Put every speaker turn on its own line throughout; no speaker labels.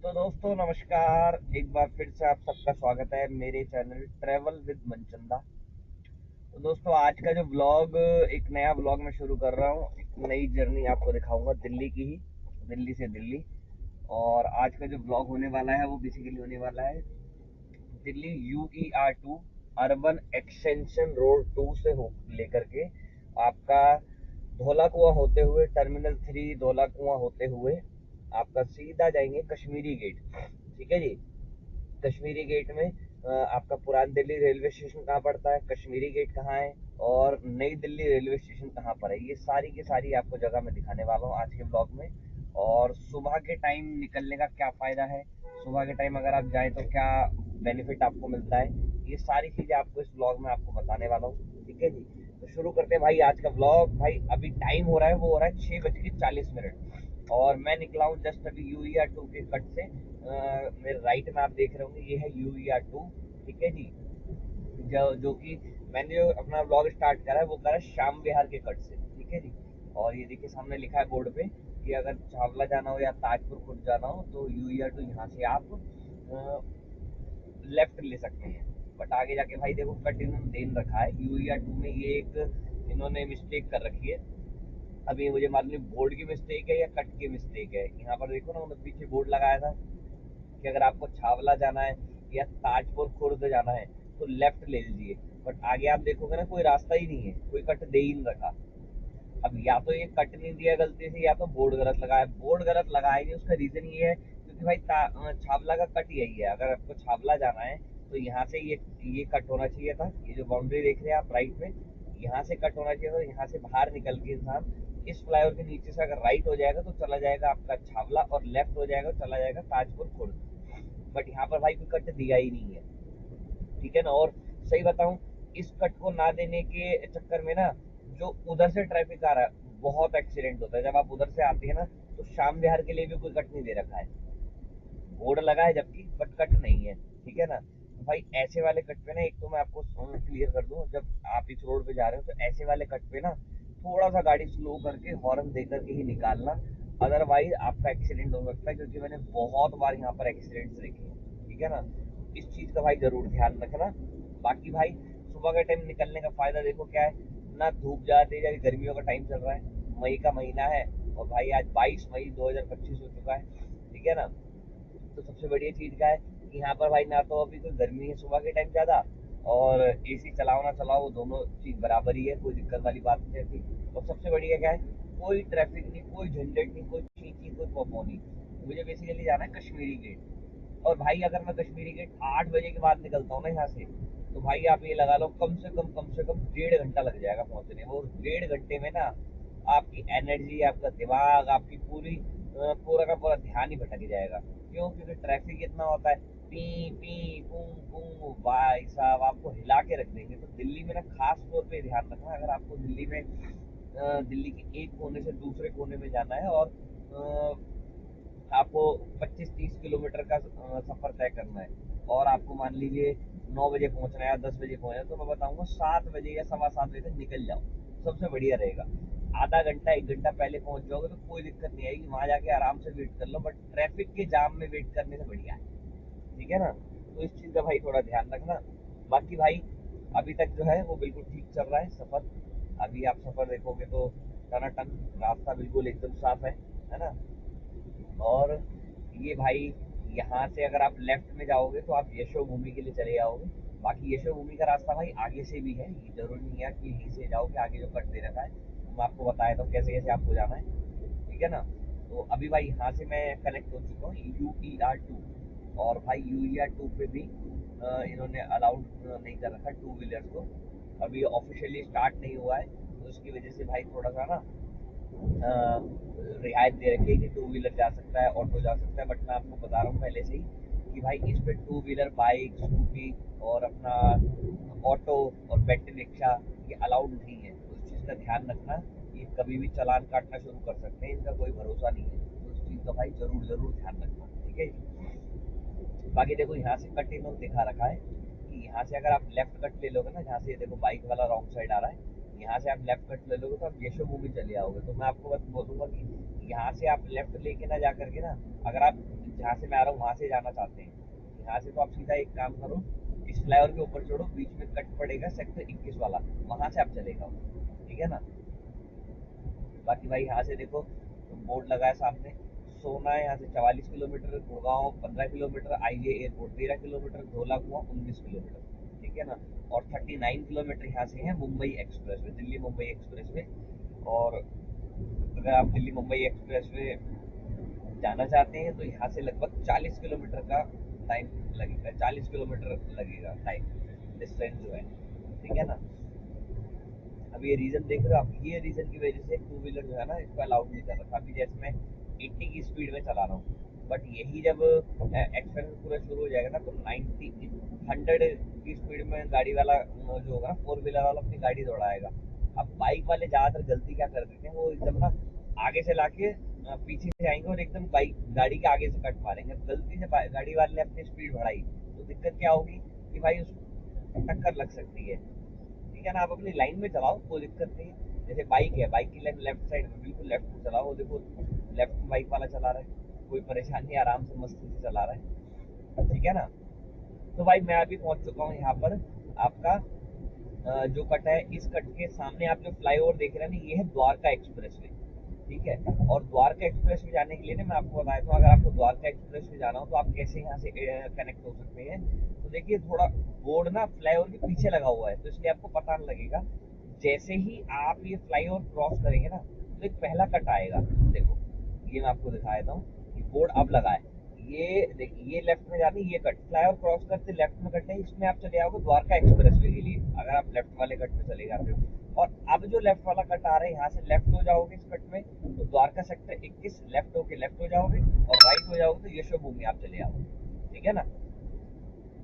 तो दोस्तों नमस्कार। एक बार फिर से आप सबका स्वागत है मेरे चैनल ट्रैवल विद मनचंदा। तो दोस्तों आज का जो ब्लॉग, एक नया ब्लॉग मैं शुरू कर रहा हूँ। एक नई जर्नी आपको दिखाऊंगा दिल्ली की ही, दिल्ली से दिल्ली। और आज का जो ब्लॉग होने वाला है वो बेसिकली होने वाला है Delhi UER2 urban extension road 2 से हो लेकर के आपका धौला कुआं होते हुए टर्मिनल 3 धौला कुआं होते हुए आपका सीधा जाएंगे कश्मीरी गेट। ठीक है जी। कश्मीरी गेट में आपका पुरानी दिल्ली रेलवे स्टेशन कहाँ पड़ता है, कश्मीरी गेट कहाँ है, और नई दिल्ली रेलवे स्टेशन कहाँ पर है, ये सारी की सारी आपको जगह मैं दिखाने वाला हूँ आज के ब्लॉग में। और सुबह के टाइम निकलने का क्या फ़ायदा है, सुबह के टाइम अगर आप जाएँ तो क्या बेनिफिट आपको मिलता है, ये सारी चीज़ें आपको इस ब्लॉग में आपको बताने वाला हूँ। ठीक है जी। तो शुरू करते हैं भाई आज का ब्लॉग। भाई अभी टाइम हो रहा है, वो हो रहा है 6:40 और मैं निकला हूँ जस्ट अभी UER2 के कट से। मेरे राइट में आप देख रहे होंगे, ये है UER2। ठीक है जी। जो कि मैंने जो अपना ब्लॉग स्टार्ट करा है वो करा है श्याम विहार के कट से। ठीक है जी। और ये देखिए सामने लिखा है बोर्ड पे कि अगर छावला जाना हो या ताजपुर खुर्द जाना हो तो UER2 यहाँ से आप लेफ्ट ले सकते हैं। बट आगे जाके भाई देखो कट इन्होंने देन रखा है UER2 में, ये एक इन्होंने मिस्टेक कर रखी है। अभी मुझे मालूम नहीं बोर्ड की मिस्टेक है या कट की मिस्टेक है। यहाँ पर देखो ना, उन्होंने पीछे बोर्ड लगाया था कि अगर आपको छावला जाना है या ताजपुर खुर्द जाना है तो लेफ्ट ले लीजिए। बट आगे आप देखोगे ना, कोई रास्ता ही नहीं है, कोई कट दे ही नहीं रखा। अब या तो ये कट नहीं दिया गलती से, या तो बोर्ड गलत लगाया। बोर्ड गलत लगाया नहीं, उसका रीजन ये है क्योंकि भाई छावला का कट यही है। अगर आपको छावला जाना है तो यहाँ से ये कट होना चाहिए था। ये जो बाउंड्री देख रहे हैं आप राइट में, यहाँ से कट होना चाहिए था। यहाँ से बाहर निकल के इंसान इस फ्लाईओवर के नीचे से अगर राइट हो जाएगा तो चला जाएगा आपका छावला, और लेफ्ट हो जाएगा चला जाएगा ताजपुर खुर्द। बट यहाँ पर भाई कोई कट दिया ही नहीं है। ठीक है ना। और सही बताऊं, इस कट को ना देने के चक्कर में ना जो उधर से ट्रैफिक आ रहा है बहुत एक्सीडेंट होता है। जब आप उधर से आते हैं ना तो शाम विहार के लिए भी कोई कट नहीं दे रखा है, बोर्ड लगा है जबकि बट कट नहीं है। ठीक है ना। तो भाई ऐसे वाले कट पे ना, एक तो मैं आपको क्लियर कर दूं, जब आप इस रोड पे जा रहे हो तो ऐसे वाले कट पे ना थोड़ा सा गाड़ी स्लो करके हॉर्न दे करके ही निकालना, अदरवाइज आपका एक्सीडेंट हो सकता है। क्योंकि मैंने बहुत बार यहाँ पर एक्सीडेंट्स देखे हैं। ठीक है ना। इस चीज़ का भाई जरूर ध्यान रखना। बाकी भाई सुबह के टाइम निकलने का फायदा देखो क्या है, ना धूप ज़्यादा तेज है, गर्मियों का टाइम चल रहा है, मई का महीना है, और भाई आज 22 मई 2025 हो चुका है। ठीक है ना। तो सबसे बढ़िया चीज़ क्या है कि यहाँ पर भाई ना तो अभी कोई गर्मी है सुबह के टाइम ज़्यादा, और एसी चलाओ ना चलाओ दोनों चीज़ बराबर ही है, कोई दिक्कत वाली बात नहीं रहती। और सबसे बढ़िया क्या है, कोई ट्रैफिक नहीं, कोई झंझट नहीं, कोई चीची, कोई पॉपो नहीं। मुझे बेसिकली जाना है कश्मीरी गेट। और भाई अगर मैं कश्मीरी गेट 8 बजे के बाद निकलता हूँ ना यहाँ से, तो भाई आप ये लगा लो कम से कम 1.5 घंटा लग जाएगा पहुँचने में। और 1.5 घंटे में ना आपकी एनर्जी, आपका दिमाग, आपकी पूरा का पूरा ध्यान ही भटक जाएगा। क्यों? क्योंकि ट्रैफिक इतना होता है, पी पी पू पू, भाई साहब आपको हिला के रख देंगे। तो दिल्ली में ना खास तौर पे ध्यान रखना, अगर आपको दिल्ली में दिल्ली के एक कोने से दूसरे कोने में जाना है और आपको 25-30 किलोमीटर का सफ़र तय करना है, और आपको मान लीजिए 9 बजे पहुंचना है या 10 बजे पहुंचना है, तो मैं बताऊंगा 7 बजे या 7:15 बजे तक निकल जाओ, सबसे बढ़िया रहेगा। आधा घंटा 1 घंटा पहले पहुंच जाओगे तो कोई दिक्कत नहीं आएगी, वहां जाके आराम से वेट कर लो। बट ट्रैफिक के जाम में वेट करने से बढ़िया है। ठीक है ना। तो इस चीज़ का भाई थोड़ा ध्यान रखना। बाकी भाई अभी तक जो है वो बिल्कुल ठीक चल रहा है सफ़र। अभी आप सफ़र देखोगे तो टनाटन, रास्ता बिल्कुल एकदम साफ है ना। और ये भाई यहाँ से अगर आप लेफ्ट में जाओगे तो आप यशो भूमि के लिए चले जाओगे। बाकी यशो भूमि का रास्ता भाई आगे से भी है, ये जरूरी नहीं है कि यहीं से जाओगे। आगे जो कट दे रखा है तो मैं आपको बताया था कैसे कैसे आपको जाना है। ठीक है ना। तो अभी भाई यहाँ से मैं कनेक्ट हो चुका हूँ UER2। और भाई UER2 पे भी इन्होंने अलाउड नहीं कर रखा टू व्हीलर्स को, अभी ऑफिशियली स्टार्ट नहीं हुआ है। तो उसकी वजह से भाई थोड़ा सा ना रियायत दे रखी है कि टू व्हीलर जा सकता है, ऑटो जा सकता है। बट मैं आपको बता रहा हूँ पहले से ही कि भाई इस पे टू व्हीलर, बाइक, स्कूटी और अपना ऑटो और बैटरी रिक्शा ये अलाउड नहीं है। तो इस चीज़ का ध्यान रखना, ये कभी भी चालान काटना शुरू कर सकते हैं, इनका कोई भरोसा नहीं है। तो इस चीज़ का भाई ज़रूर ज़रूर ध्यान रखना। ठीक है। बाकी देखो यहाँ से कट इन्होंने दिखा रखा है कि यहाँ से अगर आप लेफ्ट कट ले लोगे ना, जहाँ से देखो बाइक वाला रॉन्ग साइड आ रहा है, यहाँ से आप लेफ्ट कट ले लोगे तो आप यशो भूमि चले आओगे। तो मैं आपको बस बोलूँगा कि यहाँ से आप लेफ्ट लेके ना जा करके ना, अगर आप जहाँ से मैं आ रहा हूँ वहाँ से जाना चाहते हैं, यहाँ से तो आप सीधा एक काम करो, इस फ्लाईओवर के ऊपर चढ़ो, बीच में कट पड़ेगा सेक्टर 21 वाला, वहाँ से आप चले जाओ, ठीक है ना। बाकी भाई यहाँ से देखो बोर्ड लगा है सामने, सोना है यहाँ से 44 किलोमीटर, गुड़गांव 15 किलोमीटर, आईजे airport 13 kilometre, Dhaula Kuan 19 kilometre, ठीक है ना। और 39 किलोमीटर यहाँ से है Mumbai express way, Delhi Mumbai express way. और अगर आप दिल्ली मुंबई एक्सप्रेस वे जाना चाहते हैं तो यहाँ से लगभग 40 किलोमीटर का टाइम लगेगा, 40 किलोमीटर लगेगा टाइम डिस्टेंस जो है, ठीक है ना। अब ये रीजन देख रहे हो आप, ये रीजन की वजह से टू व्हीलर जो है ना इसको अलाउड नहीं कर रखा। अभी जैसे मैं 80 की स्पीड में चला रहा हूँ, बट यही जब एक्सपेरिमेंट पूरा शुरू हो जाएगा ना तो 90 100 की स्पीड में गाड़ी वाला जो होगा फोर व्हीलर वाला अपनी गाड़ी दौड़ाएगा। अब बाइक वाले ज़्यादातर गलती क्या कर देते हैं, वो एकदम ना आगे से लाके पीछे से आएंगे और एकदम बाइक गाड़ी के आगे से कट मारेंगे। गलती से गाड़ी वाले ने अपनी स्पीड बढ़ाई तो दिक्कत क्या होगी कि भाई उसको टक्कर लग सकती है, ठीक है ना। आप अपनी लाइन में चलाओ, कोई दिक्कत नहीं है। जैसे बाइक है, बाइक की लाइन लेफ्ट साइड में, बिल्कुल लेफ्ट में चलाओ, वो देखो लेफ्ट में बाइक वाला चला रहा है, कोई परेशानी नहीं, आराम से मस्ती से चला रहा है, ठीक है ना। तो भाई मैं अभी पहुंच चुका हूँ यहाँ पर, आपका जो कट है, इस कट के सामने आप जो फ्लाईओवर देख रहे हैं ना, ये है द्वारका एक्सप्रेस वे, ठीक है। और द्वारका एक्सप्रेस वे जाने के लिए ना मैं आपको बताया था, अगर आपको द्वारका एक्सप्रेस वे जाना हो तो आप कैसे यहाँ से कनेक्ट हो सकते हैं। तो देखिए थोड़ा बोर्ड ना फ्लाईओवर के पीछे लगा हुआ है, तो इसलिए आपको पता नहीं लगेगा। जैसे ही आप ये फ्लाईओवर क्रॉस करेंगे ना तो एक पहला कट आएगा, देखो ये मैं आपको दिखा देता हूँ, ये बोर्ड अब लगा है, ये देखिए ये लेफ्ट में जानी, ये कट फ्लाईओवर क्रॉस करते लेफ्ट में कट है, इसमें आप चले आओगे द्वारका एक्सप्रेस वे के लिए, अगर आप लेफ्ट वाले कट में चले जाते हो। और अब जो लेफ्ट वाला कट आ रहा है, यहाँ से लेफ्ट हो जाओगे इस कट में तो द्वारका सेक्टर 21 लेफ्ट होके लेफ्ट हो जाओगे, और राइट हो जाओगे तो यशोभूमि आप चले आओगे, ठीक है ना।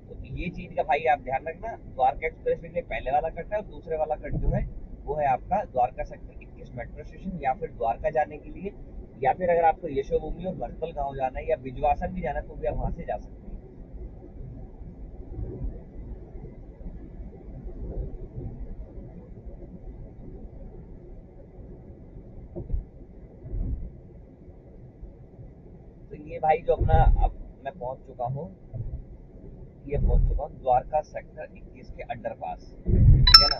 तो ये चीज का भाई आप ध्यान रखना, द्वारका एक्सप्रेस वे के पहले वाला कट है और दूसरे वाला कट जो है वो है आपका द्वारका सेक्टर 21 मेट्रो स्टेशन, या फिर द्वारका जाने के लिए, या फिर अगर आपको यशोभूमि और भरतल गांव जाना है या बिजवासन भी जाना है तो भी आप वहां से जा सकते हैं। तो ये भाई जो अपना, अब मैं पहुंच चुका हूँ, ये पहुंच चुका हूँ द्वारका सेक्टर 21 के अंडरपास, ठीक है ना।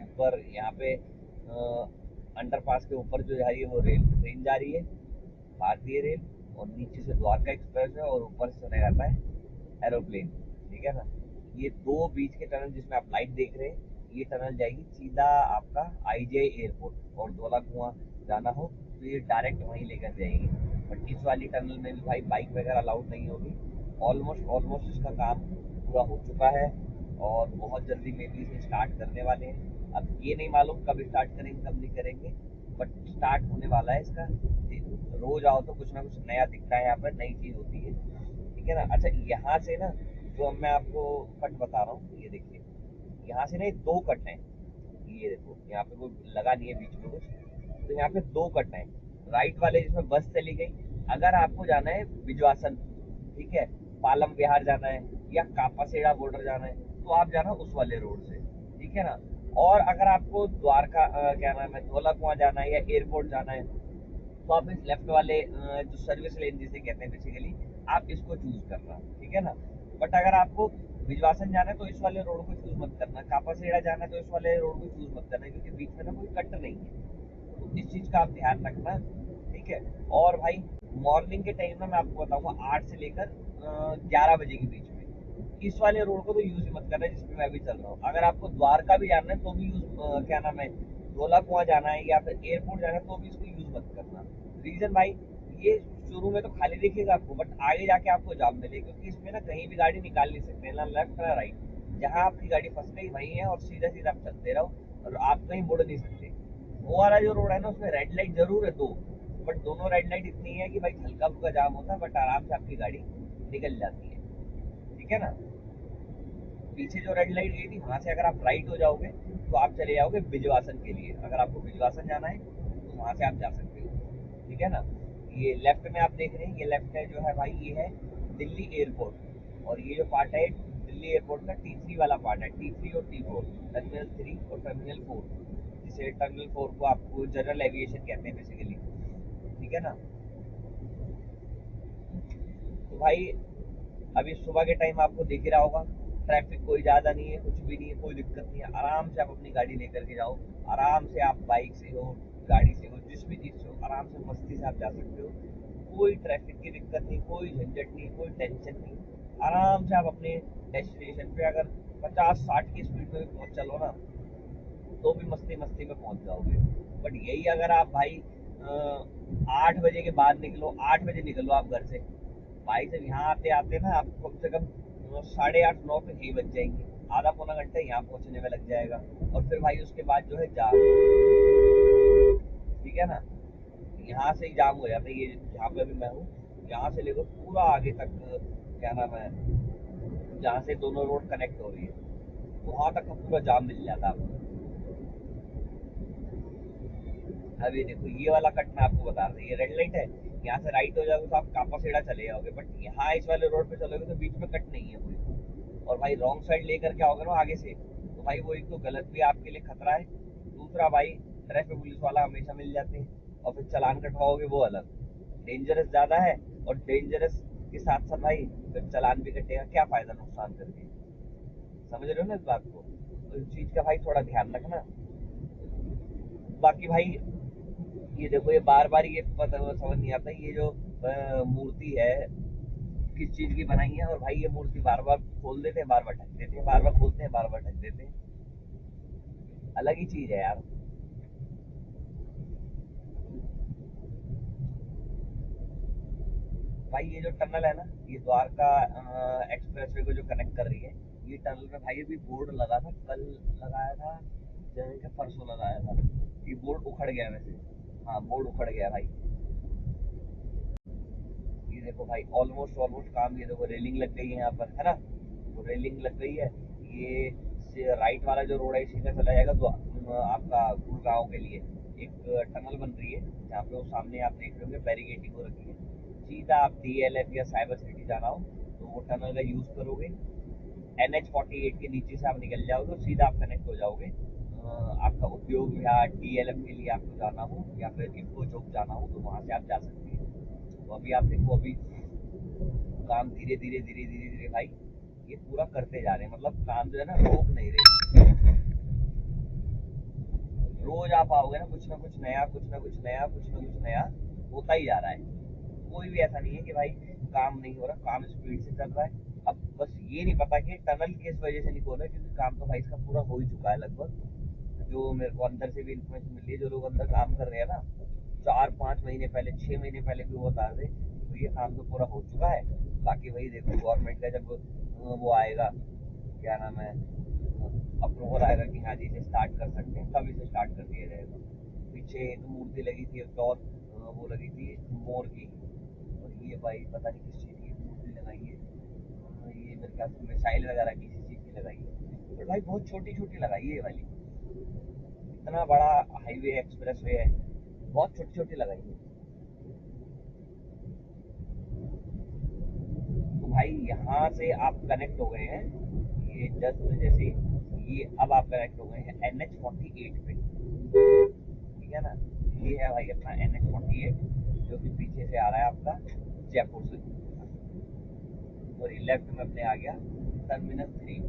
ऊपर यहाँ पे अंडरपास के ऊपर जो जा रही है वो रेल ट्रेन जा रही है, भारतीय रेल, और नीचे से द्वारका एक्सप्रेस है, और ऊपर से चला जाता है एरोप्लेन, ठीक है ना। ये दो बीच के टनल जिसमें आप लाइट देख रहे हैं, ये टनल जाएगी सीधा आपका आईजे एयरपोर्ट, और धौला कुआं जाना हो तो ये डायरेक्ट वहीं लेकर जाएगी। बट इस वाली टनल में भी भाई बाइक वगैरह अलाउड नहीं होगी। ऑलमोस्ट ऑलमोस्ट इसका काम पूरा हो चुका है, और बहुत जल्दी में भी इसे स्टार्ट करने वाले हैं। अब ये नहीं मालूम कब स्टार्ट करेंगे कब नहीं करेंगे, बट स्टार्ट होने वाला है इसका। रोज आओ तो कुछ ना कुछ नया दिखता है, यहाँ पर नई चीज होती है, ठीक है ना। अच्छा यहाँ से ना जो अब मैं आपको कट बता रहा हूँ, ये देखिए यहाँ से ना ये दो कट हैं, ये देखो यहाँ पे कोई लगा नहीं है बीच में कुछ, तो यहाँ पे दो कट हैं। राइट वाले जिसमें बस चली गई, अगर आपको जाना है बिजवासन, ठीक है, पालम विहार जाना है या कापासेड़ा बॉर्डर जाना है तो आप जाना उस वाले रोड से, ठीक है ना। और अगर आपको द्वारका क्या नाम है धौला कुआं जाना है या एयरपोर्ट जाना है तो आप इस लेफ्ट वाले जो सर्विस लेन जिसे कहते हैं बेसिकली, आप इसको चूज करना, ठीक है ना। बट अगर आपको भिजवासन जाना है तो इस वाले रोड को चूज मत करना, कापासेड़ा जाना है तो इस वाले रोड को चूज मत करना, क्योंकि बीच में ना कोई कट नहीं है, तो इस चीज का आप ध्यान रखना, ठीक है। और भाई मॉर्निंग के टाइम में मैं आपको बताऊंगा 8 से लेकर 11 बजे के बीच में इस वाले रोड को तो यूज मत करना जिसमें मैं अभी चल रहा हूँ। अगर आपको द्वारका भी जाना है तो भी यूज क्या नाम है धोला कुआं जाना है या फिर एयरपोर्ट जाना है तो भी इसको यूज मत करना। रीजन भाई, ये शुरू में तो खाली दिखेगा आपको, बट आगे जाके आपको जाम मिलेगा, क्योंकि इसमें ना कहीं भी गाड़ी निकाल नहीं सकते, ना लेफ्ट ना राइट, जहाँ आपकी गाड़ी फंस गई वही है, और सीधा सीधा आप चलते रहो, और आप कहीं मुड़ नहीं सकते। वो वाला जो रोड है ना उसमें रेड लाइट जरूर है दो, बट दोनों रेड लाइट इतनी है कि भाई हल्का फुल्का जाम होता है, बट आराम से आपकी गाड़ी निकल जाती है, ठीक है ना। पीछे जो रेड लाइट गई थी वहां से अगर आप राइट हो जाओगे तो आप चले जाओगे बिजवासन के लिए, अगर आपको बिजवासन जाना है तो वहां से आप जा सकते हो, ठीक है ना। ये लेफ्ट में आप देख रहे हैं, ये लेफ्ट है जो है भाई, ये है दिल्ली एयरपोर्ट, और ये जो पार्ट है दिल्ली एयरपोर्ट का T3 वाला पार्ट है, T3 और T4, टर्मिनल 3 और टर्मिनल 4, जिसे टर्मिनल 4 को आपको जनरल एविएशन कहते हैं बेसिकली, ठीक है ना। तो भाई अभी सुबह के टाइम आपको दिख ही रहा होगा, ट्रैफिक कोई ज़्यादा नहीं है, कुछ भी नहीं है, कोई दिक्कत नहीं है, आराम से आप अपनी गाड़ी लेकर के जाओ, आराम से आप बाइक से हो, गाड़ी से हो, जिस भी चीज़ से हो, आराम से मस्ती से आप जा सकते हो। कोई ट्रैफिक की दिक्कत नहीं, कोई झंझट नहीं, कोई टेंशन नहीं। आराम से आप अपने डेस्टिनेशन पे अगर 50-60 की स्पीड में भी पहुँच चलो ना, तो भी मस्ती मस्ती में पहुँच जाओगे। बट यही अगर आप भाई 8 बजे के बाद निकलो, 8 बजे निकलो आप घर से, भाई जब यहाँ आते आते ना आपको कम से कम 8:30-9 तो यही बज जाएंगे, आधा पौना घंटा यहाँ पहुँचने में लग जाएगा। और फिर भाई उसके बाद जो है जाम, ठीक है ना, यहाँ से ही जाम हो जाता है। ये जहाँ पे अभी मैं हूँ, यहाँ से लेकर पूरा आगे तक, क्या नाम है, जहाँ से दोनों रोड कनेक्ट हो रही है, वहाँ तक का पूरा जाम मिल जाता है आपको। अभी देखो ये वाला कट मैं आपको बता रहा था, ये रेड लाइट है, यहाँ से राइट हो जाओगे तो आप कापासेड़ा चले जाओगे, बट यहाँ इस वाले रोड पे चलोगे तो बीच में कट नहीं है कोई, और भाई रॉन्ग साइड लेकर के आओगे ना आगे से, तो भाई वो एक तो गलत भी आपके लिए खतरा है, दूसरा भाई ट्रैफिक पुलिस वाला हमेशा मिल जाते हैं, और फिर चालान कटवाओगे वो अलग, डेंजरस ज़्यादा है। और डेंजरस के साथ साथ भाई फिर चालान भी कटेगा, क्या फ़ायदा नुकसान करके। समझ रहे हो ना इस बात को, तो इस चीज़ का भाई थोड़ा ध्यान रखना। बाकी भाई ये देखो, ये बार बार ये पता समझ नहीं आता, ये जो मूर्ति है किस चीज की बनाई है, और भाई ये मूर्ति बार बार खोल देते हैं, बार बार ढक देते हैं, बार बार खोलते हैं, बार बार ढक देते हैं, अलग ही चीज है यार। भाई ये जो टनल है ना, ये द्वारका एक्सप्रेसवे को जो कनेक्ट कर रही है, ये टनल में भाई अभी बोर्ड लगा था, कल लगाया था, जैसे कि परसों लगाया था, ये बोर्ड उखड़ गया वैसे। हाँ बोर्ड उखड़ गया भाई। ये देखो भाई ऑलमोस्ट ऑलमोस्ट काम, ये देखो रेलिंग लग गई है यहाँ पर, है ना, वो रेलिंग लग गई है। ये राइट वाला जो रोड है सीधा चला जाएगा तो आपका गुड़गांव के लिए एक टनल बन रही है, जहाँ पे वो सामने आप देख रहे होंगे बैरिकेडिंग हो रखी है। सीधा आप DLF या साइबर सिटी जाना हो तो वो टनल का यूज़ करोगे, NH 48 के नीचे से आप निकल जाओगे तो सीधा आप कनेक्ट हो जाओगे। आपका उद्योग या DLF के लिए आपको जाना हो या फिर इनको चौक जाना हो तो वहाँ से आप जा सकते हैं। तो अभी आप देखो, अभी काम धीरे धीरे धीरे धीरे धीरे भाई ये पूरा करते जा रहे हैं, मतलब काम जो है ना रोक नहीं रहे। रोज आप आओगे ना कुछ नया, कुछ ना कुछ नया, कुछ ना कुछ नया होता ही जा रहा है। कोई भी ऐसा नहीं है कि भाई काम नहीं हो रहा, काम स्पीड से चल रहा है। अब बस ये नहीं पता कि टनल किस वजह से नहीं खोल रहा है, क्योंकि काम तो भाई इसका पूरा हो ही चुका है लगभग। जो मेरे को अंदर से भी इंफॉर्मेशन मिली है, जो लोग अंदर काम कर रहे हैं ना, 4-5 महीने पहले, 6 महीने पहले भी वो बता रहे थे, तो ये काम तो पूरा हो चुका है। बाकी वही देखो गवर्नमेंट का जब वो आएगा, क्या नाम है, अप्रूवल आएगा कि हाँ जी इसे स्टार्ट कर सकते हैं, तब इसे स्टार्ट कर दिया जाएगा। पीछे एक मूर्ति लगी थी, एक और वो लगी थी मोर की, और ये भाई पता नहीं किस चीज़ की मूर्ति लगाई है। ये मेरे ख्याल से मिसाइल वगैरह किसी चीज़ की लगाई है, पर भाई बहुत छोटी छोटी लगाई है ये वाली। इतना बड़ा हाईवे एक्सप्रेस वे है, बहुत छोटी छोटी लगाई है। तो भाई यहाँ से आप कनेक्ट हो गए हैं, ये जस्ट जैसे ये अब आप कनेक्ट हो गए हैं NH 48 पे, ठीक है ना। ये है भाई अपना NH 48, जो कि पीछे से आ रहा है आपका जयपुर से, और ये लेफ्ट में अपने आ गया टर्मिनल 3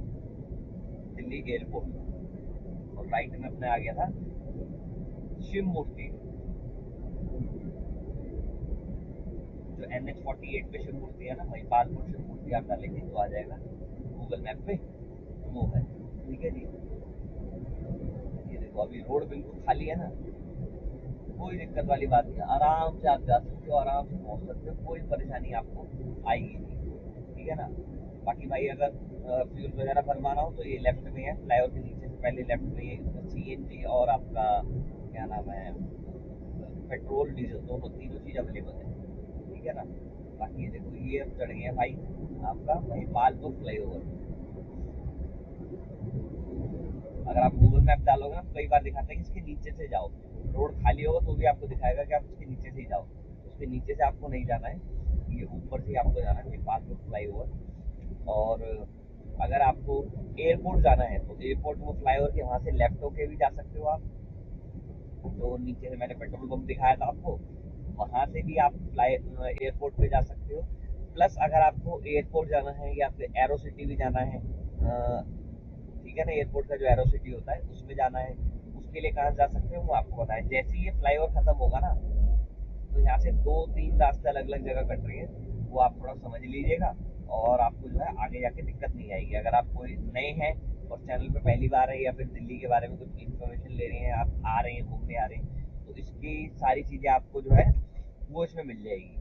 दिल्ली एयरपोर्ट, और राइट में अपने आ गया था शिव मूर्ति। जो NH 48 पे शिव मूर्ति है ना, वही पालपुर शिव मूर्ति आप डालेंगे तो आ जाएगा गूगल मैप पे, वो है। ठीक है जी, ये देखो अभी रोड बिल्कुल खाली है ना, कोई दिक्कत वाली बात नहीं है, आराम से आप जा सकते हो, आराम से पहुंच सकते हो, कोई परेशानी आपको आएगी नहीं, ठीक है ना। बाकी भाई अगर फ्यूल वगैरह भरवाना हो तो ये लेफ्ट में है, फ्लाईओवर के नीचे से पहले लेफ्ट में ये CNG और आपका क्या नाम है, पेट्रोल डीजल दोनों तीनों चीज़ अवेलेबल है, ठीक है ना। बाकी ये देखो ये अब चढ़ गए हैं भाई आपका वही पालपुर फ्लाई ओवर। अगर आप गूगल मैप डालोगे ना तो कई बार दिखाता है कि इसके नीचे से जाओ, रोड खाली होगा तो भी आपको दिखाएगा कि आप इसके नीचे से ही जाओ, उसके नीचे से आपको नहीं जाना है, ये ऊपर से ही आपको जाना है, पासपोर्ट फ्लाई ओवर। और अगर आपको एयरपोर्ट जाना है तो एयरपोर्ट वो फ्लाई ओवर के वहाँ से लेफ्ट होके भी जा सकते हो आप, तो नीचे से मैंने पेट्रोल पंप दिखाया था आपको, वहाँ से भी आप फ्लाई एयरपोर्ट पे जा सकते हो। प्लस अगर आपको एयरपोर्ट जाना है या फिर एरो सिटी भी जाना है, ठीक है ना, एयरपोर्ट का जो एरो सिटी होता है उसमें जाना है, उसके लिए कहाँ जा सकते हैं वो आपको बताएं। जैसे ही ये फ्लाईओवर खत्म होगा ना, तो यहाँ से 2-3 रास्ते अलग अलग जगह कट रही है, वो आप थोड़ा समझ लीजिएगा, और आपको जो है आगे जाके दिक्कत नहीं आएगी। अगर आप कोई नए हैं और चैनल पे पहली बार है, या फिर दिल्ली के बारे में कुछ इन्फॉर्मेशन ले रहे हैं, आप आ रहे हैं, घूमने आ रहे हैं, तो इसकी सारी चीज़ें आपको जो है वो इसमें मिल जाएगी।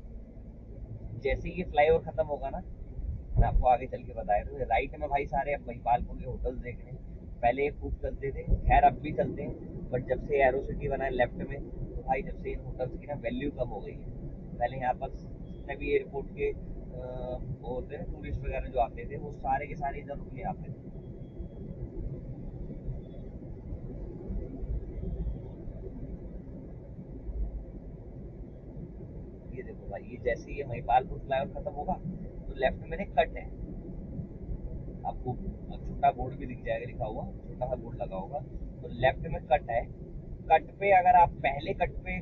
जैसे ही ये फ्लाईओवर खत्म होगा ना, मैं आपको आगे चल के बताया था, राइट में भाई सारे अब महिपालपुर के होटल्स देख रहे हैं। पहले ये खूब चलते थे, खैर अब भी चलते हैं, बट जब से एरो सिटी बना है लेफ्ट में, तो भाई जब से इन होटल्स की ना वैल्यू कम हो गई है। पहले यहाँ पर जितने भी एयरपोर्ट के वो होते हैं टूरिस्ट वगैरह जो आते थे, वो सारे के सारे इधर रुकने आते थे। ये देखो भाई, ये जैसे ही ये महिपालपुर फ्लाईओवर खत्म होगा, तो लेफ्ट में एक कट है, आपको छोटा बोर्ड भी दिख जाएगा, लिखा हुआ छोटा सा बोर्ड लगा होगा, तो लेफ्ट में कट है। कट पे अगर आप पहले कट पे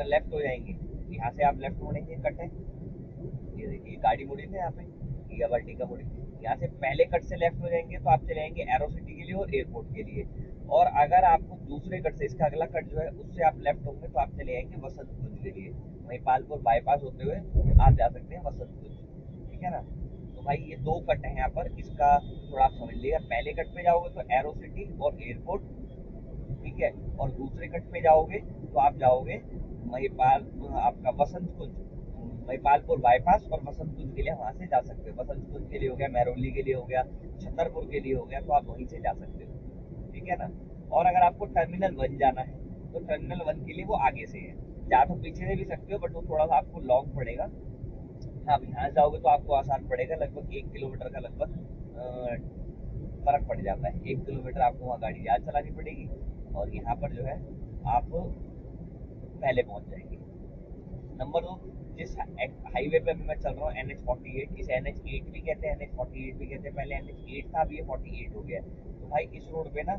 लेफ्ट हो जाएंगे, यहाँ से आप लेफ्ट मुड़ेंगे, कट है, ये देखिए गाड़ी मुड़ी थी यहाँ पे, या वर्टिका मुड़ी, यहाँ से पहले कट से लेफ्ट हो जाएंगे तो आप चले जाएंगे एरो सिटी के लिए और एयरपोर्ट के लिए। और अगर आपको दूसरे कट से, इसका अगला कट जो है उससे आप लेफ्ट होंगे, तो आप चले जाएंगे वसंत कुंज के लिए। वहीं पालपुर बाईपास होते हुए आप जा सकते हैं वसंत कुंज, ठीक है ना। तो भाई ये दो कट है यहाँ पर, इसका थोड़ा आप समझ लीजिएगा। पहले कट पे जाओगे तो एरो सिटी और एयरपोर्ट, ठीक है, और दूसरे कट पे जाओगे तो आप जाओगे महिपाल, आपका वसंत कुंज, महिपालपुर बाईपास और वसंत कुंज के लिए वहां से जा सकते हो। वसंत कुंज के लिए हो गया, महरौली के लिए हो गया, छतरपुर के लिए हो गया, तो आप वहीं से जा सकते हो, ठीक है ना। और अगर आपको टर्मिनल 1 जाना है, तो टर्मिनल 1 के लिए वो आगे से है, जा तो पीछे से भी सकते हो, बट वो थोड़ा सा आपको लॉन्ग पड़ेगा। आप यहाँ जाओगे तो आपको आसान पड़ेगा, लगभग 1 किलोमीटर का लगभग फर्क पड़ जाता है। 1 किलोमीटर आपको वहाँ गाड़ी ज़्यादा चलानी पड़ेगी, और यहाँ पर जो है आप पहले पहुँच जाएंगे। नंबर 2, जिस हाईवे पे अभी मैं चल रहा हूँ NH 48, इसे NH 8 भी कहते हैं, NH 48 भी कहते हैं, पहले NH 8 था, अभी ये 48 हो गया है। तो भाई इस रोड पे ना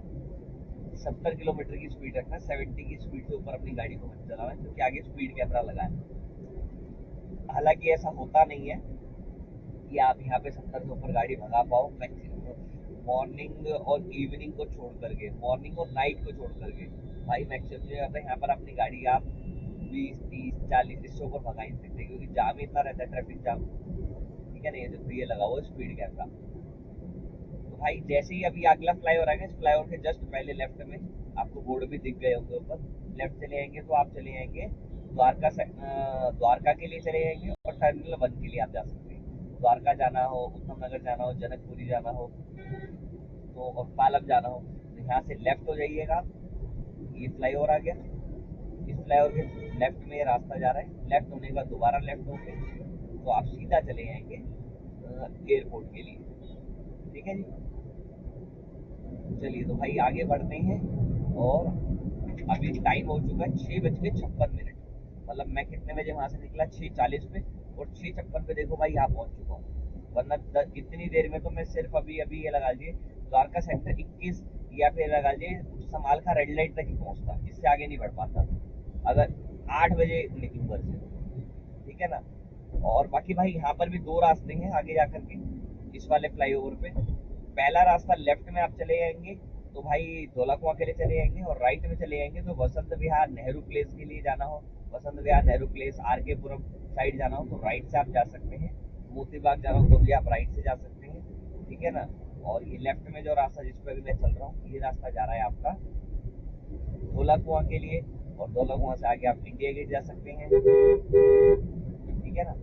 70 किलोमीटर की स्पीड रखना, 70 की स्पीड से ऊपर अपनी गाड़ी को मत चलाना, क्योंकि आगे स्पीड कैमरा लगा है। हालांकि ऐसा होता नहीं है कि आप यहाँ पे 70 से ऊपर गाड़ी भगा पाओ, मैक्सिमम मॉर्निंग और इवनिंग को छोड़ करके, मॉर्निंग और नाइट को छोड़ करके भाई मैक्सिमम जगह पे यहाँ पर अपनी गाड़ी आप 20, 30, 40 इससे ऊपर भगा ही नहीं सकते, क्योंकि जाम ही इतना रहता है, ट्रैफिक जाम, ठीक है ना। ये देखो ये लगा हुआ स्पीड कैमरा। तो भाई जैसे ही अभी अगला फ्लाईओवर आएगा, इस फ्लाईओवर के जस्ट पहले लेफ्ट में आपको बोर्ड भी दिख गए होंगे ऊपर, लेफ्ट चले जाएंगे तो आप चले जाएंगे द्वारका द्वारका के लिए चले जाएंगे, और टर्मिनल 1 के लिए आप जा सकते हैं। द्वारका जाना हो, उत्तम नगर जाना हो, जनकपुरी जाना हो, तो और पालम जाना हो, तो यहाँ से लेफ्ट हो जाइएगा। ये फ्लाईओवर आ गया, इस फ्लाईओवर के लेफ्ट में ये रास्ता जा रहा है, लेफ्ट होने के बाद दोबारा लेफ्ट होंगे तो आप सीधा चले जाएंगे एयरपोर्ट के लिए, ठीक है जी। चलिए तो भाई आगे बढ़ते हैं, और अभी टाइम हो चुका है 6:56, मतलब मैं कितने बजे वहां से निकला, 6:40 पे, और 6:56 पे देखो भाई यहाँ पहुंच चुका हूँ। वरना इतनी देर में तो मैं सिर्फ अभी अभी ये लगा लीजिए द्वारका सेक्टर 21, या फिर लगा लीजिए समालखा रेड लाइट तक ही पहुंचता, इससे आगे नहीं बढ़ पाता अगर 8 बजे निकलूँ घर से, ठीक है ना। और बाकी भाई यहाँ पर भी दो रास्ते हैं आगे जाकर के, इस वाले फ्लाईओवर पे। पहला रास्ता लेफ्ट में आप चले जाएंगे तो भाई धोला कुआं के लिए चले जाएंगे, और राइट में चले जाएंगे तो वसंत विहार नेहरू प्लेस के लिए जाना हो, वसंत विहार नेहरू प्लेस आर के पुरम साइड जाना हो तो राइट से आप जा सकते हैं। मोती बाग जाना हो तो भी आप राइट से जा सकते हैं, ठीक है ना। और ये लेफ्ट में जो रास्ता जिस पर भी मैं चल रहा हूँ, ये रास्ता जा रहा है आपका धोला कुआं के लिए, और धोला कुआं से आगे आप इंडिया गेट जा सकते हैं, ठीक है ना।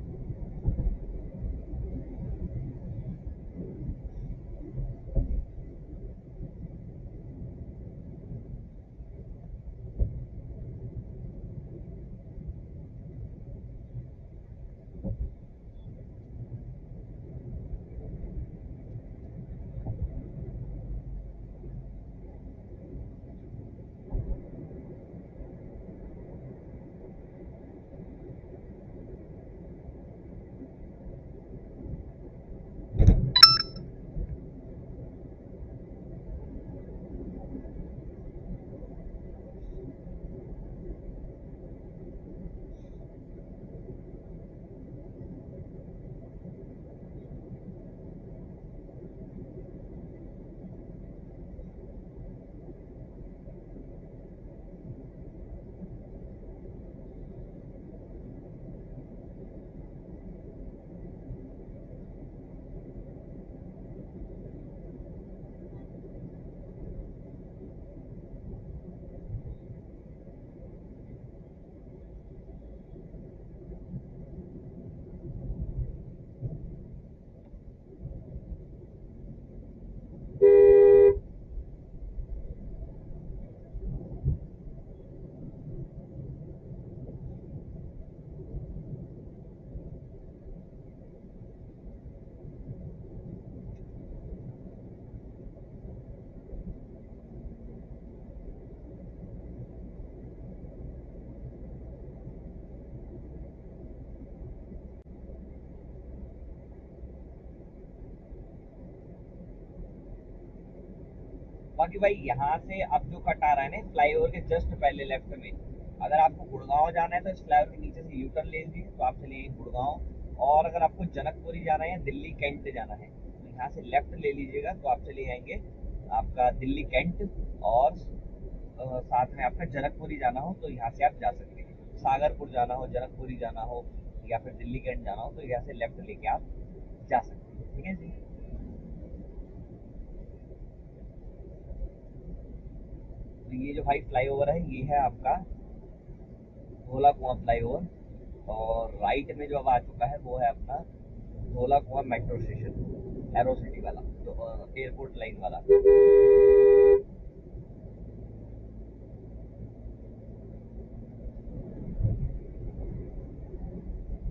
बाकी भाई यहाँ से अब जो कट आ रहा है ना फ्लाईओवर के जस्ट पहले लेफ्ट में, अगर आपको गुड़गांव जाना है तो इस फ्लाईओवर के नीचे से यू टर्न ले लीजिए तो आप चलिए गुड़गांव। और अगर आपको जनकपुरी जाना है या दिल्ली कैंट जाना है तो यहाँ से लेफ्ट ले लीजिएगा तो आप चले जाएंगे आपका दिल्ली कैंट। और साथ में आपका जनकपुरी जाना हो तो यहाँ से आप जा सकते हैं। सागरपुर जाना हो, जनकपुरी जाना हो या फिर दिल्ली कैंट जाना हो तो यहाँ से लेफ्ट लेके आप जा सकते हैं। ठीक है जी। तो ये जो भाई फ्लाईओवर है ये है आपका धोला कुआं फ्लाईओवर। और राइट में जो अब आ चुका है वो है अपना धोला कुआं मेट्रो स्टेशन, एरो सिटी वाला, तो एयरपोर्ट लाइन वाला। तो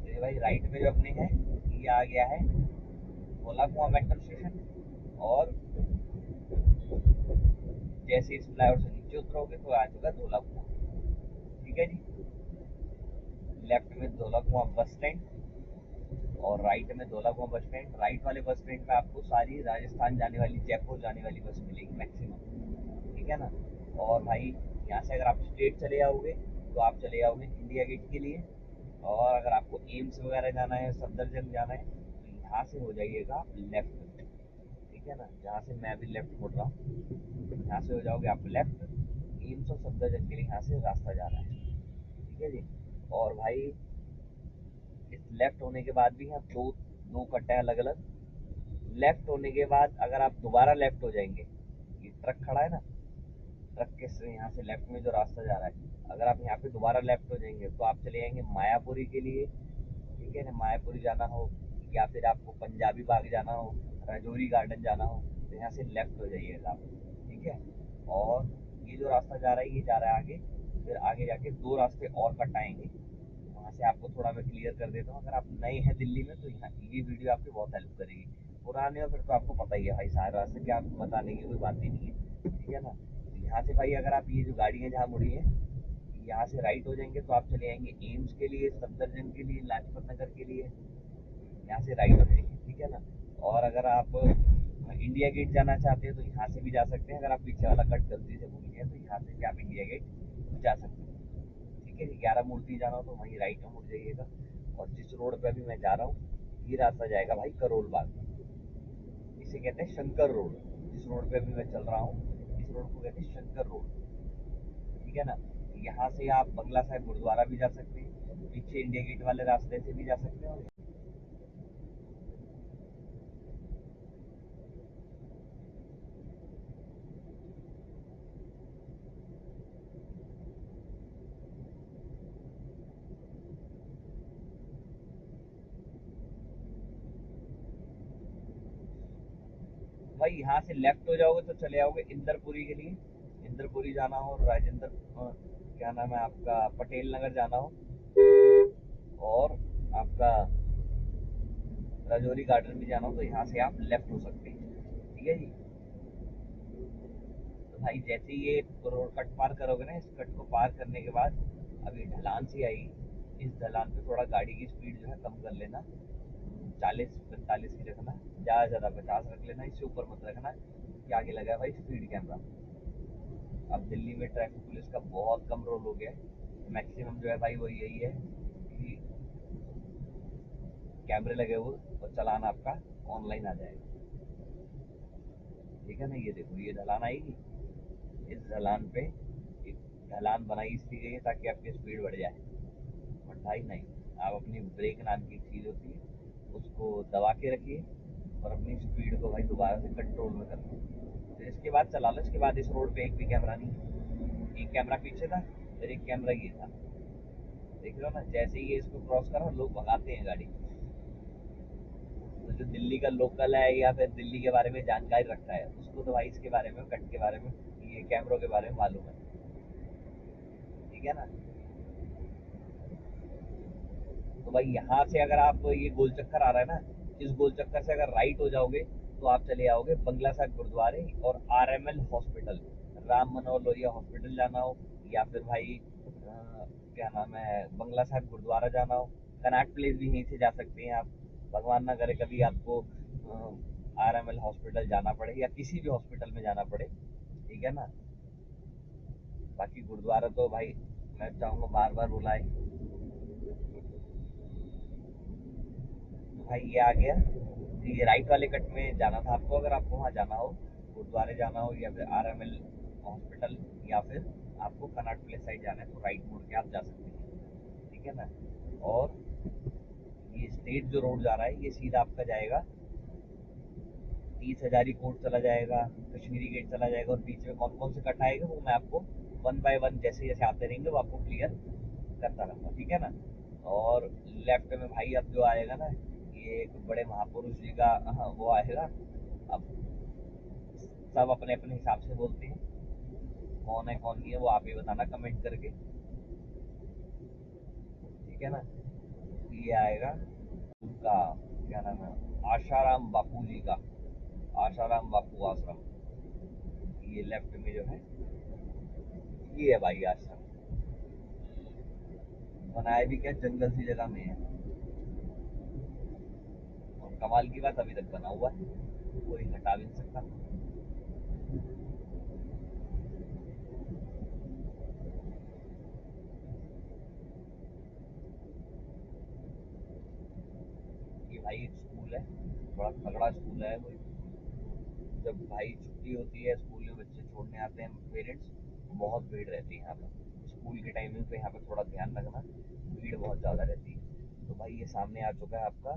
ये भाई राइट में जो अपने है ये आ गया है धोला कुआं मेट्रो स्टेशन। और जैसे इस फ्लाईओवर से नीचे उतरोगे तो आ चुका धोला कुआं। ठीक है जी। लेफ्ट में धोला कुआं बस स्टैंड और राइट में धोला कुआं बस स्टैंड। राइट वाले बस स्टैंड पे आपको सारी राजस्थान जाने वाली, जयपुर जाने वाली बस मिलेगी मैक्सिमम। ठीक है ना। और भाई यहाँ से अगर आप स्ट्रेट चले जाओगे तो आप चले जाओगे इंडिया गेट के लिए। और अगर आपको एम्स वगैरह जाना है, सफदरजंग जाना है तो यहाँ से हो जाइएगा आप लेफ्ट। ठीक है ना, जहाँ से मैं भी लेफ्ट मुड़ रहा हूँ यहाँ से हो जाओगे आप लेफ्ट। एम्स और सफदरजंग के लिए यहाँ से रास्ता जा रहा है। ठीक है जी। और भाई इस लेफ्ट होने के बाद भी यहाँ दो दो कट्टे हैं अलग अलग। लेफ्ट होने के बाद अगर आप दोबारा लेफ्ट हो जाएंगे, ये ट्रक खड़ा है ना, ट्रक के से यहाँ से लेफ्ट में जो रास्ता जा रहा है, अगर आप यहाँ पे दोबारा लेफ्ट हो जाएंगे तो आप चले जाएंगे मायापुरी के लिए। ठीक है ना, मायापुरी जाना हो या फिर आपको पंजाबी बाग जाना हो, राजौरी गार्डन जाना हो तो यहाँ से लेफ्ट हो जाइएगा आप। ठीक है। और ये जो रास्ता जा रहा है ये जा रहा है आगे। फिर आगे जाके दो रास्ते और कट आएंगे, वहाँ से आपको थोड़ा मैं क्लियर कर देता हूँ। अगर आप नए हैं दिल्ली में तो यहाँ ये वीडियो आपकी बहुत हेल्प करेगी। पुराने हो फिर तो आपको पता ही है भाई, सारे रास्ते क्या आपको बताने की कोई बात ही नहीं है। ठीक है ना। तो यहाँ से भाई अगर आप ये जो गाड़ी है जहाँ मुड़ी है यहाँ से राइट हो जाएंगे तो आप चले जाएंगे एम्स के लिए, सफदरजंग के लिए, लाजपत नगर के लिए। यहाँ से राइट हो जाएंगे। ठीक है ना। और अगर आप इंडिया गेट जाना चाहते हैं तो यहाँ से भी जा सकते हैं। अगर आप पीछे वाला कट गलती से भूल गए तो यहाँ से भी आप इंडिया गेट जा सकते हैं। ठीक है जी। 11 मूर्ति जाना हो तो वहीं राइट में मुड़ जाइएगा। और जिस रोड पे अभी मैं जा रहा हूँ ये रास्ता जाएगा भाई करोल बाग। इसे कहते हैं शंकर रोड। जिस रोड पे अभी मैं चल रहा हूँ इस रोड को कहते हैं शंकर रोड। ठीक है ना। यहाँ से आप बंगला साहिब गुरुद्वारा भी जा सकते हैं, पीछे इंडिया गेट वाले रास्ते से भी जा सकते हैं। भाई यहाँ से लेफ्ट हो जाओगे तो चले आओगे इंदरपुरी के लिए। इंदरपुरी जाना हो, राजेंद्र क्या नाम है आपका, पटेल नगर जाना हो और आपका राजौरी गार्डन भी जाना हो तो यहाँ से आप लेफ्ट हो सकते हैं। ठीक है जी। तो भाई जैसे ही ये रोड कट पार करोगे ना, इस कट को पार करने के बाद अभी ढलान सी आएगी। इस ढलान पे थोड़ा गाड़ी की स्पीड जो है कम कर लेना, 40-45 की रखना, ज़्यादा ज़्यादा 50 रख लेना, इससे ऊपर मत रखना कि आगे लगा है भाई स्पीड कैमरा। अब दिल्ली में ट्रैफिक पुलिस का बहुत कम रोल हो गया है। मैक्सिमम जो है भाई वो यही है कि कैमरे लगे हुए और चालान आपका ऑनलाइन आ जाएगा। ठीक है ना। ये देखो ये ढलान आएगी, इस ढलान पे एक ढलान बनाई इसलिए गई है ताकि आपकी स्पीड बढ़ जाए। बट भाई नहीं, आप अपनी ब्रेक नाम की चीज़ होती है उसको दबा के रखिए और अपनी स्पीड को भाई दोबारा से कंट्रोल में कर लो। फिर इसके बाद चला लो। इसके बाद इस रोड पे एक भी कैमरा नहीं है, एक कैमरा पीछे था फिर एक कैमरा ये था। देख रहे हो ना, जैसे ही ये इसको क्रॉस करो लोग भगाते हैं गाड़ी। तो जो दिल्ली का लोकल है या फिर दिल्ली के बारे में जानकारी रखता है उसको तो भाई इसके बारे में, कट के बारे में, ये कैमरों के बारे में मालूम है। ठीक है ना। तो भाई यहाँ से अगर आप ये गोल चक्कर आ रहा है ना, इस गोल चक्कर से अगर राइट हो जाओगे तो आप चले आओगे बंगला साहिब गुरुद्वारे और RML hospital, Ram Manohar Lohia hospital जाना हो या फिर भाई क्या नाम है बंगला साहिब गुरुद्वारा जाना हो, कनॉट प्लेस भी यहीं से जा सकते हैं आप। भगवान ना करे कभी आपको RML हॉस्पिटल जाना पड़े या किसी भी हॉस्पिटल में जाना पड़े ठीक है ना। बाकी गुरुद्वारा तो भाई मैं चाहूँगा बार बार बुलाए। भाई ये आ गया, ये राइट वाले कट में जाना था आपको, अगर आपको वहाँ जाना हो, गुरुद्वारे जाना हो या फिर RML हॉस्पिटल, या फिर आपको कनाट प्लेस साइड जाना है तो राइट मुड़ के आप जा सकते हैं, ठीक है ना। और ये स्टेट जो रोड जा रहा है ये सीधा आपका जाएगा 30,000 कोट चला जाएगा, कश्मीरी गेट चला जाएगा, और बीच में कौन कौन से कट आएगा वो मैं आपको वन बाय वन जैसे जैसे आते रहेंगे वो आपको क्लियर करता रहूँगा, ठीक है ना। और लेफ्ट में भाई अब जो आएगा ना, ये एक बड़े महापुरुष जी का वो आएगा। अब सब अपने अपने हिसाब से बोलते हैं, कौन है कौन नहीं है वो आप ही बताना कमेंट करके, ठीक है ना। ये आएगा उनका क्या नाम है, आशाराम बापू जी का, आशाराम बापू आश्रम। ये लेफ्ट में जो है ये है भाई आश्रम, बनाया भी क्या जंगल सी जगह में है, और कमाल की बात अभी तक बना हुआ है, कोई हटा भी नहीं सकता। ये भाई एक स्कूल है, बड़ा तगड़ा स्कूल है कोई। जब भाई छुट्टी होती है स्कूल में, बच्चे छोड़ने आते हैं पेरेंट्स, बहुत भीड़ रहती है यहाँ पर स्कूल के टाइमिंग पे, यहाँ पर थोड़ा ध्यान रखना, भीड़ बहुत ज़्यादा रहती है। तो भाई ये सामने आ चुका है आपका,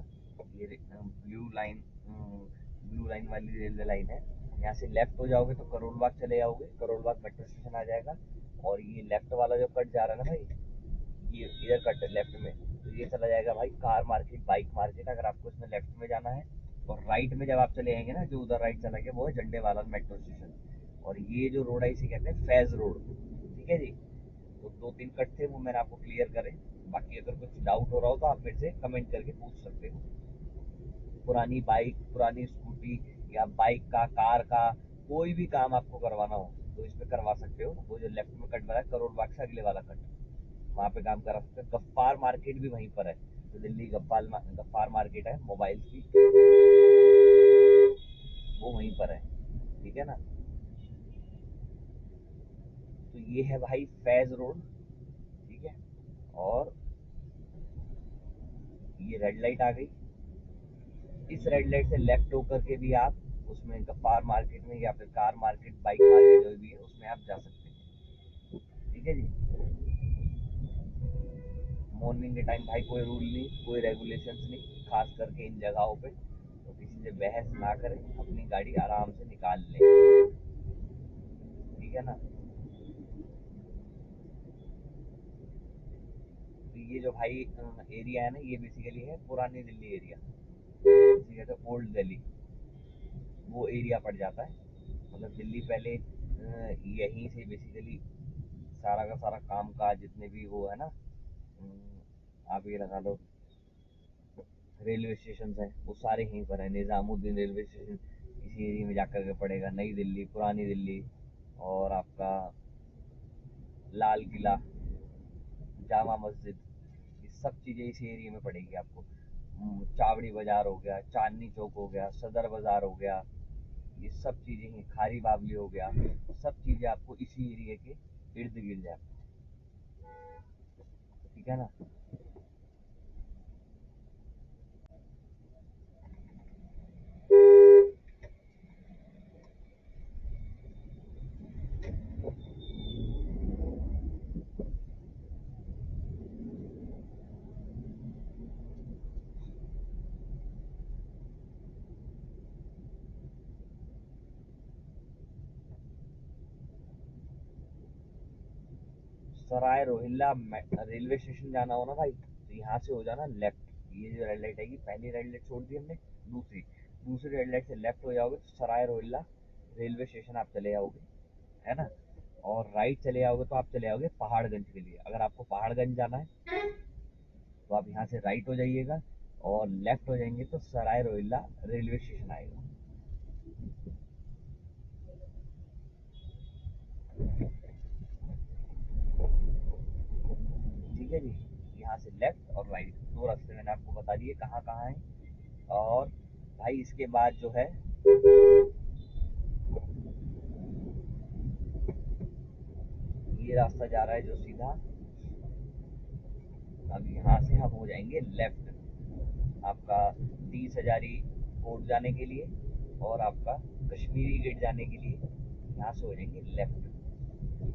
ये ब्लू लाइन वाली रेलवे लाइन है। यहाँ से लेफ्ट हो जाओगे तो करोल बाग चले जाओगे, करोल बाग मेट्रो स्टेशन आ जाएगा। और ये लेफ्ट वाला जो कट जा रहा है ना भाई, ये इधर कट है लेफ्ट में, तो ये चला जाएगा भाई कार मार्केट, बाइक मार्केट, अगर आपको इसमें लेफ्ट में जाना है। और राइट में जब आप चले आएंगे ना, जो उधर राइट चला गया वो है झंडे वाला मेट्रो स्टेशन। और ये जो रोड है इसे कहते हैं फैज रोड, ठीक है जी। तो दो तीन कट थे वो मैंने आपको क्लियर करे, बाकी अगर कुछ डाउट हो रहा हो तो आप मेरे से कमेंट करके पूछ सकते हो। पुरानी बाइक, पुरानी स्कूटी, या बाइक का, कार का, कोई भी काम आपको करवाना हो तो इसमें करवा सकते हो। वो जो लेफ्ट में कट बना है करोड़ बाग से अगले वाला कट, वहाँ पे काम करा सकते हैं। गफ्फार मार्केट भी वहीं पर है, तो दिल्ली गफ्फार मार्केट है मोबाइल्स की, वो वहीं पर है, ठीक है ना। तो ये है भाई फैज रोड, ठीक है। और ये रेड लाइट आ गई, इस रेड लाइट से लेफ्ट होकर के भी आप उसमें गफ्फार मार्केट में या फिर कार मार्केट, बाइक मार्केट जो भी है उसमें आप जा सकते हैं, ठीक है जी। मॉर्निंग के टाइम भाई कोई रूल नहीं, कोई रेगुलेशंस नहीं, खास करके इन जगहों पे, तो किसी से बहस ना करें, अपनी गाड़ी आराम से निकाल लें, ठीक है ना। तो ये जो भाई एरिया है ना, ये बेसिकली है पुरानी दिल्ली एरिया, जिसे कहते हैं ओल्ड दिल्ली, वो एरिया पड़ जाता है। मतलब दिल्ली पहले यहीं से बेसिकली सारा का सारा काम काज जितने भी वो है ना, आप ये लगा लो रेलवे स्टेशन है वो सारे यहीं पर है। निज़ामुद्दीन रेलवे स्टेशन इसी एरिया में जाकर के पड़ेगा, नई दिल्ली, पुरानी दिल्ली, और आपका लाल किला, जामा मस्जिद, ये सब चीज़ें इसी एरिया में पड़ेगी आपको। चावड़ी बाजार हो गया, चांदनी चौक हो गया, सदर बाजार हो गया, ये सब चीज़ें ही, खारी बावली हो गया, सब चीज़ें आपको इसी एरिया के इर्द गिर्द है, ठीक है ना। सराय रोहिल्ला रेलवे स्टेशन जाना हो ना भाई, तो यहाँ से हो जाना लेफ्ट, ये जो रेड लाइट आएगी, पहली रेड लाइट छोड़ दी हमने, दूसरी दूसरी रेड लाइट से लेफ्ट हो जाओगे तो सराय रोहिल्ला रेलवे स्टेशन आप चले जाओगे, है ना। और राइट चले जाओगे तो आप चले जाओगे पहाड़गंज के लिए, अगर आपको पहाड़गंज जाना है तो आप यहाँ से राइट हो जाइएगा, और लेफ्ट हो जाएंगे तो सराय रोहिल्ला रेलवे स्टेशन आएगा, ठीक है जी। यहाँ से लेफ्ट और राइट दो रास्ते मैंने आपको बता दिए कहाँ कहाँ है। और भाई इसके बाद जो है ये रास्ता जा रहा है जो सीधा। अब यहाँ से हम हो जाएंगे लेफ्ट, आपका 30 हजारी कोर्ट जाने के लिए और आपका कश्मीरी गेट जाने के लिए यहाँ से हो जाएंगे लेफ्ट।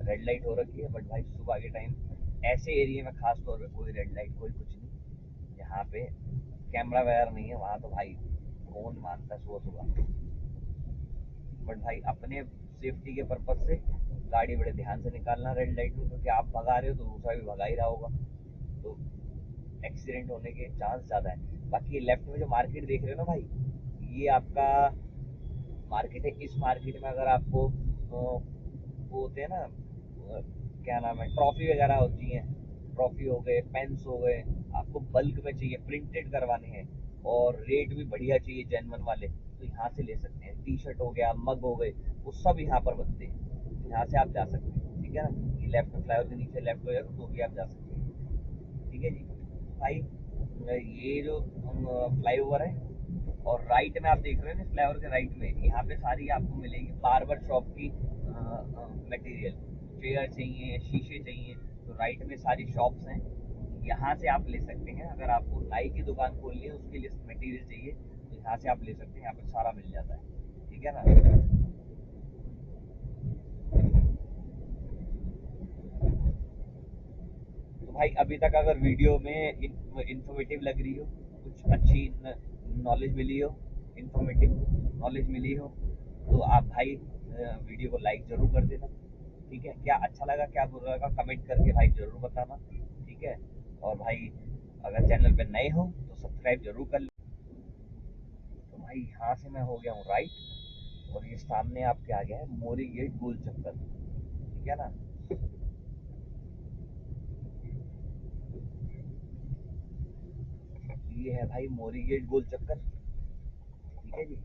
रेड लाइट हो रखी है, बट भाई सुबह के टाइम ऐसे एरिया में खास तौर पे कोई रेड लाइट कोई कुछ नहीं, यहाँ पे कैमरा वगैरह नहीं है, वहाँ तो भाई कौन मानता है सुबह सुबह। बट भाई अपने सेफ्टी के पर्पज से गाड़ी बड़े ध्यान से निकालना रेड लाइट में, क्योंकि आप भगा रहे हो तो दूसरा भी भगा ही रहा होगा, तो एक्सीडेंट होने के चांस ज़्यादा है। बाकी लेफ्ट में जो मार्केट देख रहे हो ना भाई, ये आपका मार्केट है। इस मार्केट में अगर आपको वो होते हैं ना, क्या नाम है, ट्रॉफी वगैरह होती हैं, ट्रॉफी हो गए, पेन्स हो गए, आपको बल्क में चाहिए, प्रिंटेड करवाने हैं और रेट भी बढ़िया चाहिए जेन्युइन वाले, तो यहाँ से ले सकते हैं। टी शर्ट हो गया, मग हो गए, वो सब यहाँ पर बनते हैं, यहाँ से आप जा सकते हैं। ठीक है ना, ये लेफ्ट में फ्लाईओवर के नीचे लेफ्ट हो जाएगा तो भी आप जा सकते हैं। ठीक है जी भाई, ये जो फ्लाईओवर है और राइट में आप देख रहे हैं ना, फ्लाईओवर के राइट में यहाँ पे सारी आपको मिलेगी बार्बर शॉप की मटेरियल। चेयर चाहिए, शीशे चाहिए, तो राइट में सारी शॉप्स हैं, यहाँ से आप ले सकते हैं। अगर आपको नाई की दुकान खोलनी है उसके लिए मटेरियल चाहिए तो यहाँ से आप ले सकते हैं, यहाँ पर सारा मिल जाता है। ठीक है ना। तो भाई अभी तक अगर वीडियो में इंफॉर्मेटिव लग रही हो, कुछ अच्छी नॉलेज मिली हो, इंफॉर्मेटिव नॉलेज मिली हो, तो आप भाई वीडियो को लाइक जरूर कर देना। ठीक है, क्या अच्छा लगा क्या बुरा लगा कमेंट करके भाई जरूर बताना। ठीक है, और भाई अगर चैनल पे नए हो तो सब्सक्राइब जरूर कर ले। तो भाई यहाँ से मैं हो गया हूँ राइट, और ये सामने आपके आ गया है मोरी गेट गोल चक्कर। ठीक है ना, ये है भाई मोरी गेट गोल चक्कर। ठीक है जी,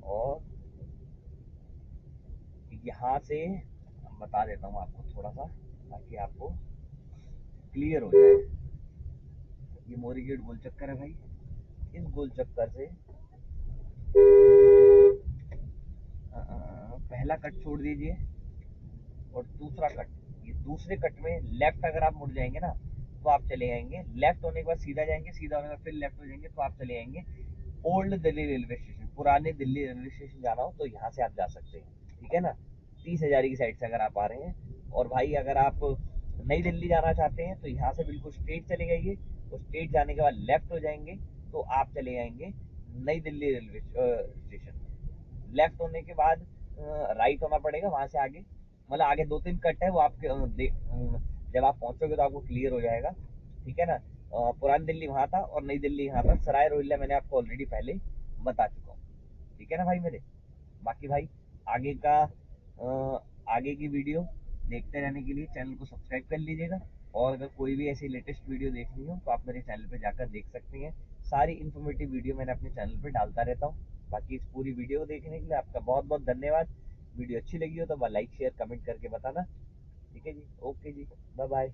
और यहाँ से बता देता हूँ आपको थोड़ा सा, ताकि आपको क्लियर हो जाए। ये मोरी गेट गोल चक्कर है भाई, इस गोल चक्कर से पहला कट छोड़ दीजिए और दूसरा कट, ये दूसरे कट में लेफ्ट अगर आप मुड़ जाएंगे ना तो आप चले जाएंगे, लेफ्ट होने के बाद सीधा जाएंगे, सीधा होने के बाद फिर लेफ्ट हो जाएंगे तो आप चले जाएंगे ओल्ड दिल्ली रेलवे स्टेशन। पुराने दिल्ली रेलवे स्टेशन जाना हो तो यहाँ से आप जा सकते हैं। ठीक है ना, 30 हजारी की साइड से अगर आप आ रहे हैं। और भाई अगर आप नई दिल्ली जाना चाहते हैं तो यहाँ से बिल्कुल स्ट्रेट चले जाइए, और स्ट्रेट जाने के बाद लेफ्ट हो जाएंगे तो आप चले जाएंगे नई दिल्ली रेलवे स्टेशन। लेफ्ट होने के बाद राइट होना पड़ेगा वहां से आगे, मतलब आगे 2-3 कट है वो आपके जब आप पहुंचोगे तो आपको क्लियर हो जाएगा। ठीक है ना, पुरानी दिल्ली वहां था और नई दिल्ली यहाँ पर सराय रोहिल्ला मैंने आपको ऑलरेडी पहले बता चुका हूँ। ठीक है ना भाई मेरे, बाकी भाई आगे का आगे की वीडियो देखते रहने के लिए चैनल को सब्सक्राइब कर लीजिएगा। और अगर कोई भी ऐसी लेटेस्ट वीडियो देखनी हो तो आप मेरे चैनल पे जाकर देख सकते हैं। सारी इन्फॉर्मेटिव वीडियो मैंने अपने चैनल पे डालता रहता हूँ। बाकी इस पूरी वीडियो को देखने के लिए आपका बहुत बहुत धन्यवाद। वीडियो अच्छी लगी हो तो लाइक शेयर कमेंट करके बताना। ठीक है जी, ओके जी, बाय बाय।